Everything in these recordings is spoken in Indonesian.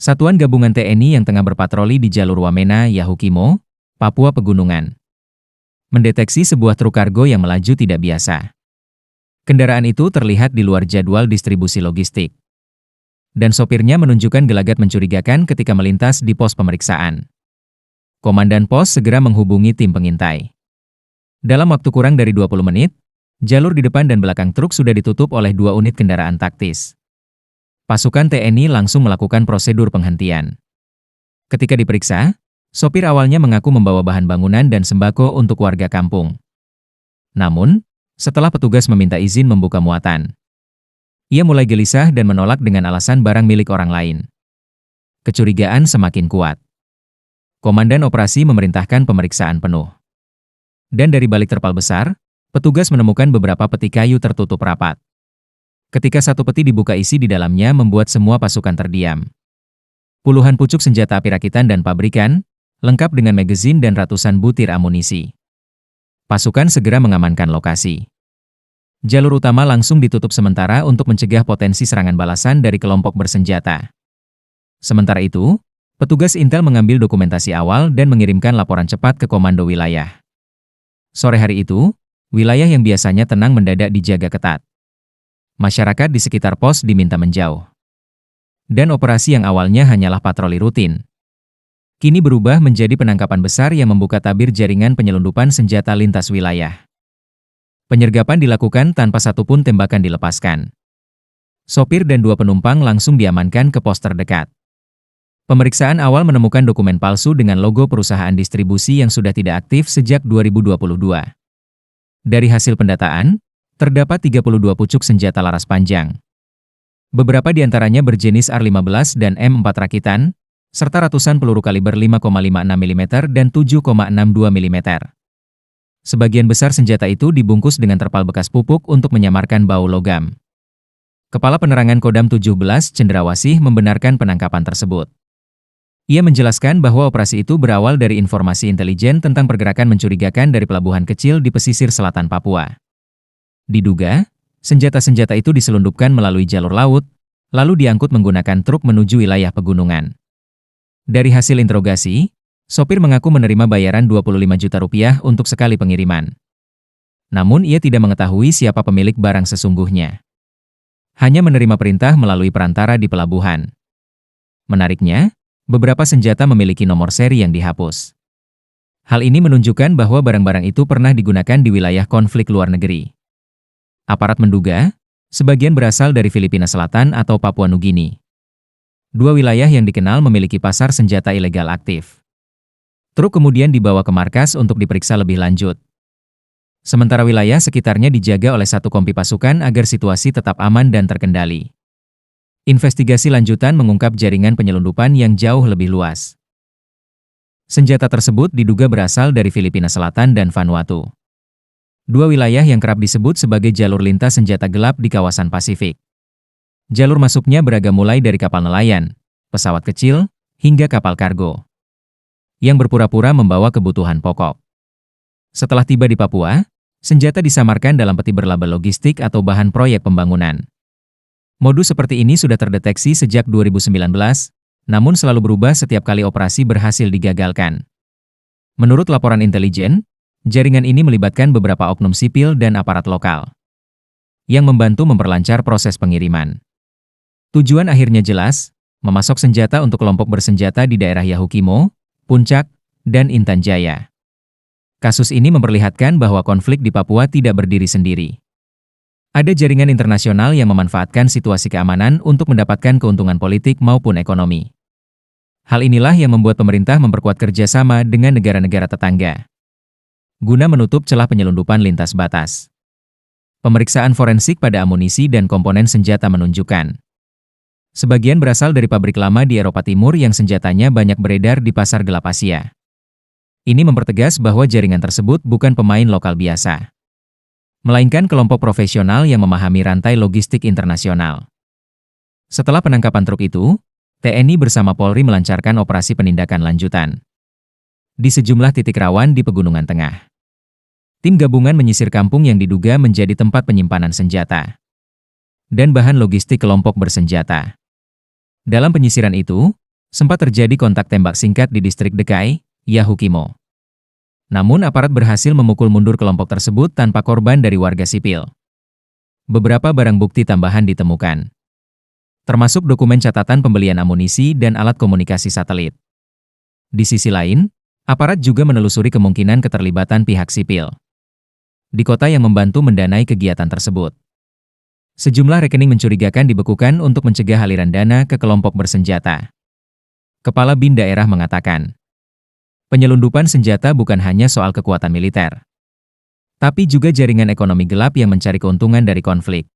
Satuan Gabungan TNI yang tengah berpatroli di jalur Wamena, Yahukimo, Papua Pegunungan, mendeteksi sebuah truk kargo yang melaju tidak biasa. Kendaraan itu terlihat di luar jadwal distribusi logistik, dan sopirnya menunjukkan gelagat mencurigakan ketika melintas di pos pemeriksaan. Komandan pos segera menghubungi tim pengintai. Dalam waktu kurang dari 20 menit, jalur di depan dan belakang truk sudah ditutup oleh 2 unit kendaraan taktis. Pasukan TNI langsung melakukan prosedur penghentian. Ketika diperiksa, sopir awalnya mengaku membawa bahan bangunan dan sembako untuk warga kampung. Namun, setelah petugas meminta izin membuka muatan, ia mulai gelisah dan menolak dengan alasan barang milik orang lain. Kecurigaan semakin kuat. Komandan operasi memerintahkan pemeriksaan penuh. Dan dari balik terpal besar, petugas menemukan beberapa peti kayu tertutup rapat. Ketika satu peti dibuka, isi di dalamnya membuat semua pasukan terdiam. Puluhan pucuk senjata api rakitan dan pabrikan, lengkap dengan magazin dan ratusan butir amunisi. Pasukan segera mengamankan lokasi. Jalur utama langsung ditutup sementara untuk mencegah potensi serangan balasan dari kelompok bersenjata. Sementara itu, petugas intel mengambil dokumentasi awal dan mengirimkan laporan cepat ke komando wilayah. Sore hari itu, wilayah yang biasanya tenang mendadak dijaga ketat. Masyarakat di sekitar pos diminta menjauh. Dan operasi yang awalnya hanyalah patroli rutin, kini berubah menjadi penangkapan besar yang membuka tabir jaringan penyelundupan senjata lintas wilayah. Penyergapan dilakukan tanpa satupun tembakan dilepaskan. Sopir dan 2 penumpang langsung diamankan ke pos terdekat. Pemeriksaan awal menemukan dokumen palsu dengan logo perusahaan distribusi yang sudah tidak aktif sejak 2022. Dari hasil pendataan, terdapat 32 pucuk senjata laras panjang. Beberapa di antaranya berjenis AR-15 dan M4 rakitan, serta ratusan peluru kaliber 5,56 mm dan 7,62 mm. Sebagian besar senjata itu dibungkus dengan terpal bekas pupuk untuk menyamarkan bau logam. Kepala Penerangan Kodam 17 Cendrawasih membenarkan penangkapan tersebut. Ia menjelaskan bahwa operasi itu berawal dari informasi intelijen tentang pergerakan mencurigakan dari pelabuhan kecil di pesisir selatan Papua. Diduga, senjata-senjata itu diselundupkan melalui jalur laut, lalu diangkut menggunakan truk menuju wilayah pegunungan. Dari hasil interogasi, sopir mengaku menerima bayaran 25 juta rupiah untuk sekali pengiriman. Namun ia tidak mengetahui siapa pemilik barang sesungguhnya. Hanya menerima perintah melalui perantara di pelabuhan. Menariknya, beberapa senjata memiliki nomor seri yang dihapus. Hal ini menunjukkan bahwa barang-barang itu pernah digunakan di wilayah konflik luar negeri. Aparat menduga, sebagian berasal dari Filipina Selatan atau Papua Nugini. 2 wilayah yang dikenal memiliki pasar senjata ilegal aktif. Truk kemudian dibawa ke markas untuk diperiksa lebih lanjut. Sementara wilayah sekitarnya dijaga oleh satu kompi pasukan agar situasi tetap aman dan terkendali. Investigasi lanjutan mengungkap jaringan penyelundupan yang jauh lebih luas. Senjata tersebut diduga berasal dari Filipina Selatan dan Vanuatu. 2 wilayah yang kerap disebut sebagai jalur lintas senjata gelap di kawasan Pasifik. Jalur masuknya beragam mulai dari kapal nelayan, pesawat kecil, hingga kapal kargo yang berpura-pura membawa kebutuhan pokok. Setelah tiba di Papua, senjata disamarkan dalam peti berlabel logistik atau bahan proyek pembangunan. Modus seperti ini sudah terdeteksi sejak 2019, namun selalu berubah setiap kali operasi berhasil digagalkan. Menurut laporan intelijen, jaringan ini melibatkan beberapa oknum sipil dan aparat lokal yang membantu memperlancar proses pengiriman. Tujuan akhirnya jelas, memasok senjata untuk kelompok bersenjata di daerah Yahukimo, Puncak, dan Intan Jaya. Kasus ini memperlihatkan bahwa konflik di Papua tidak berdiri sendiri. Ada jaringan internasional yang memanfaatkan situasi keamanan untuk mendapatkan keuntungan politik maupun ekonomi. Hal inilah yang membuat pemerintah memperkuat kerjasama dengan negara-negara tetangga guna menutup celah penyelundupan lintas batas. Pemeriksaan forensik pada amunisi dan komponen senjata menunjukkan sebagian berasal dari pabrik lama di Eropa Timur yang senjatanya banyak beredar di pasar gelap Asia. Ini mempertegas bahwa jaringan tersebut bukan pemain lokal biasa, melainkan kelompok profesional yang memahami rantai logistik internasional. Setelah penangkapan truk itu, TNI bersama Polri melancarkan operasi penindakan lanjutan di sejumlah titik rawan di Pegunungan Tengah. Tim gabungan menyisir kampung yang diduga menjadi tempat penyimpanan senjata dan bahan logistik kelompok bersenjata. Dalam penyisiran itu, Sempat terjadi kontak tembak singkat di distrik Dekai, Yahukimo. Namun aparat berhasil memukul mundur kelompok tersebut tanpa korban dari warga sipil. Beberapa barang bukti tambahan ditemukan, termasuk dokumen catatan pembelian amunisi dan alat komunikasi satelit. Di sisi lain, aparat juga menelusuri kemungkinan keterlibatan pihak sipil di kota yang membantu mendanai kegiatan tersebut. Sejumlah rekening mencurigakan dibekukan untuk mencegah aliran dana ke kelompok bersenjata. Kepala BIN daerah mengatakan, penyelundupan senjata bukan hanya soal kekuatan militer, tapi juga jaringan ekonomi gelap yang mencari keuntungan dari konflik.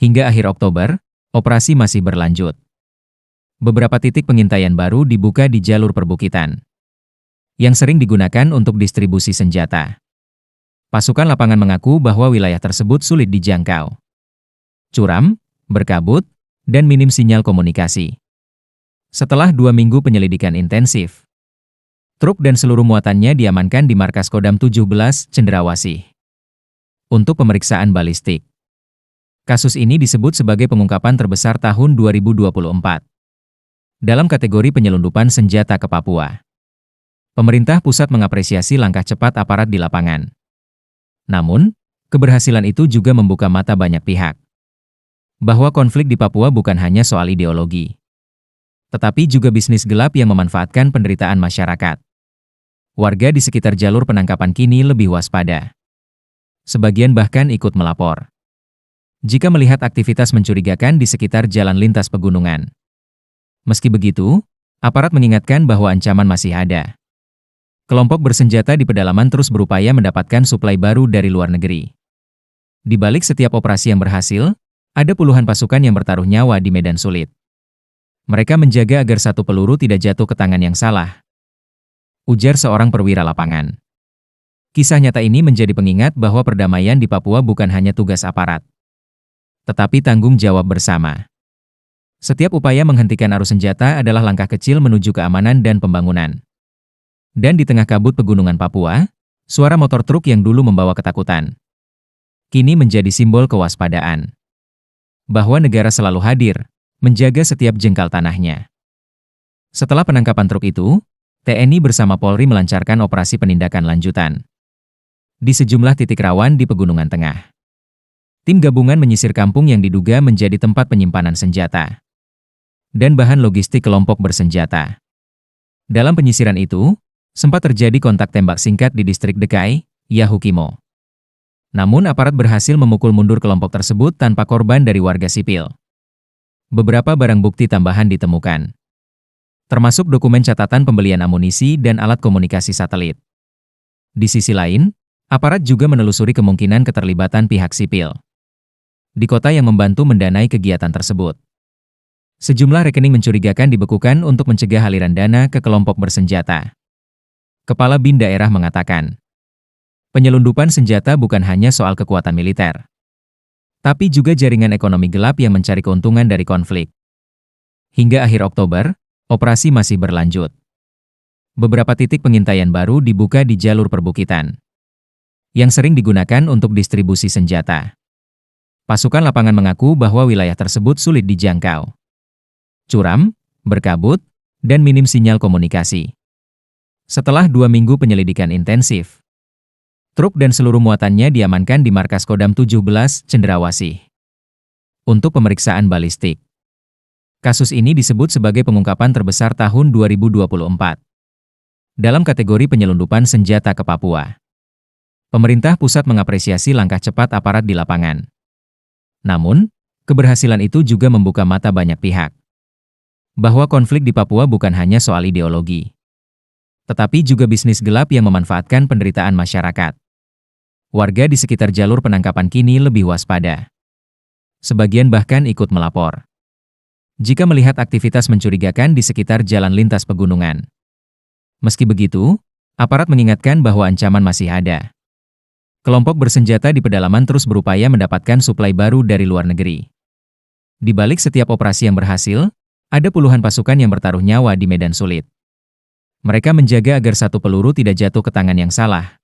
Hingga akhir Oktober, operasi masih berlanjut. Beberapa titik pengintaian baru dibuka di jalur perbukitan, yang sering digunakan untuk distribusi senjata. Pasukan lapangan mengaku bahwa wilayah tersebut sulit dijangkau, curam, berkabut, dan minim sinyal komunikasi. Setelah 2 minggu penyelidikan intensif, truk dan seluruh muatannya diamankan di markas Kodam 17 Cenderawasih untuk pemeriksaan balistik. Kasus ini disebut sebagai pengungkapan terbesar tahun 2024 dalam kategori penyelundupan senjata ke Papua. Pemerintah pusat mengapresiasi langkah cepat aparat di lapangan. Namun, keberhasilan itu juga membuka mata banyak pihak bahwa konflik di Papua bukan hanya soal ideologi, tetapi juga bisnis gelap yang memanfaatkan penderitaan masyarakat. Warga di sekitar jalur penangkapan kini lebih waspada. Sebagian bahkan ikut melapor jika melihat aktivitas mencurigakan di sekitar jalan lintas pegunungan. Meski begitu, aparat mengingatkan bahwa ancaman masih ada. Kelompok bersenjata di pedalaman terus berupaya mendapatkan suplai baru dari luar negeri. Di balik setiap operasi yang berhasil, ada puluhan pasukan yang bertaruh nyawa di medan sulit. Mereka menjaga agar satu peluru tidak jatuh ke tangan yang salah, ujar seorang perwira lapangan. Kisah nyata ini menjadi pengingat bahwa perdamaian di Papua bukan hanya tugas aparat, tetapi tanggung jawab bersama. Setiap upaya menghentikan arus senjata adalah langkah kecil menuju keamanan dan pembangunan. Dan di tengah kabut pegunungan Papua, suara motor truk yang dulu membawa ketakutan kini menjadi simbol kewaspadaan. Bahwa negara selalu hadir, menjaga setiap jengkal tanahnya. Setelah penangkapan truk itu, TNI bersama Polri melancarkan operasi penindakan lanjutan di sejumlah titik rawan di Pegunungan Tengah. Tim gabungan menyisir kampung yang diduga menjadi tempat penyimpanan senjata dan bahan logistik kelompok bersenjata. Dalam penyisiran itu, sempat terjadi kontak tembak singkat di distrik Dekai, Yahukimo. Namun aparat berhasil memukul mundur kelompok tersebut tanpa korban dari warga sipil. Beberapa barang bukti tambahan ditemukan, termasuk dokumen catatan pembelian amunisi dan alat komunikasi satelit. Di sisi lain, aparat juga menelusuri kemungkinan keterlibatan pihak sipil di kota yang membantu mendanai kegiatan tersebut. Sejumlah rekening mencurigakan dibekukan untuk mencegah aliran dana ke kelompok bersenjata. Kepala BIN daerah mengatakan, penyelundupan senjata bukan hanya soal kekuatan militer, tapi juga jaringan ekonomi gelap yang mencari keuntungan dari konflik. Hingga akhir Oktober, operasi masih berlanjut. Beberapa titik pengintaian baru dibuka di jalur perbukitan, yang sering digunakan untuk distribusi senjata. Pasukan lapangan mengaku bahwa wilayah tersebut sulit dijangkau, curam, berkabut, dan minim sinyal komunikasi. Setelah 2 minggu penyelidikan intensif, truk dan seluruh muatannya diamankan di markas Kodam 17 Cenderawasih untuk pemeriksaan balistik. Kasus ini disebut sebagai pengungkapan terbesar tahun 2024 dalam kategori penyelundupan senjata ke Papua. Pemerintah pusat mengapresiasi langkah cepat aparat di lapangan. Namun, keberhasilan itu juga membuka mata banyak pihak bahwa konflik di Papua bukan hanya soal ideologi, tetapi juga bisnis gelap yang memanfaatkan penderitaan masyarakat. Warga di sekitar jalur penangkapan kini lebih waspada. Sebagian bahkan ikut melapor jika melihat aktivitas mencurigakan di sekitar jalan lintas pegunungan. Meski begitu, aparat mengingatkan bahwa ancaman masih ada. Kelompok bersenjata di pedalaman terus berupaya mendapatkan suplai baru dari luar negeri. Di balik setiap operasi yang berhasil, ada puluhan pasukan yang bertaruh nyawa di medan sulit. Mereka menjaga agar satu peluru tidak jatuh ke tangan yang salah,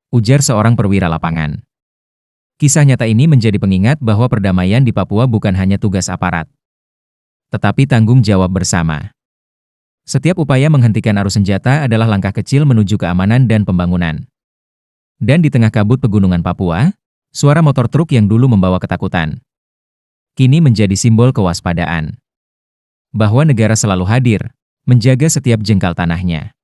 ujar seorang perwira lapangan. Kisah nyata ini menjadi pengingat bahwa perdamaian di Papua bukan hanya tugas aparat, tetapi tanggung jawab bersama. Setiap upaya menghentikan arus senjata adalah langkah kecil menuju keamanan dan pembangunan. Dan di tengah kabut pegunungan Papua, suara motor truk yang dulu membawa ketakutan, kini menjadi simbol kewaspadaan. Bahwa negara selalu hadir, menjaga setiap jengkal tanahnya.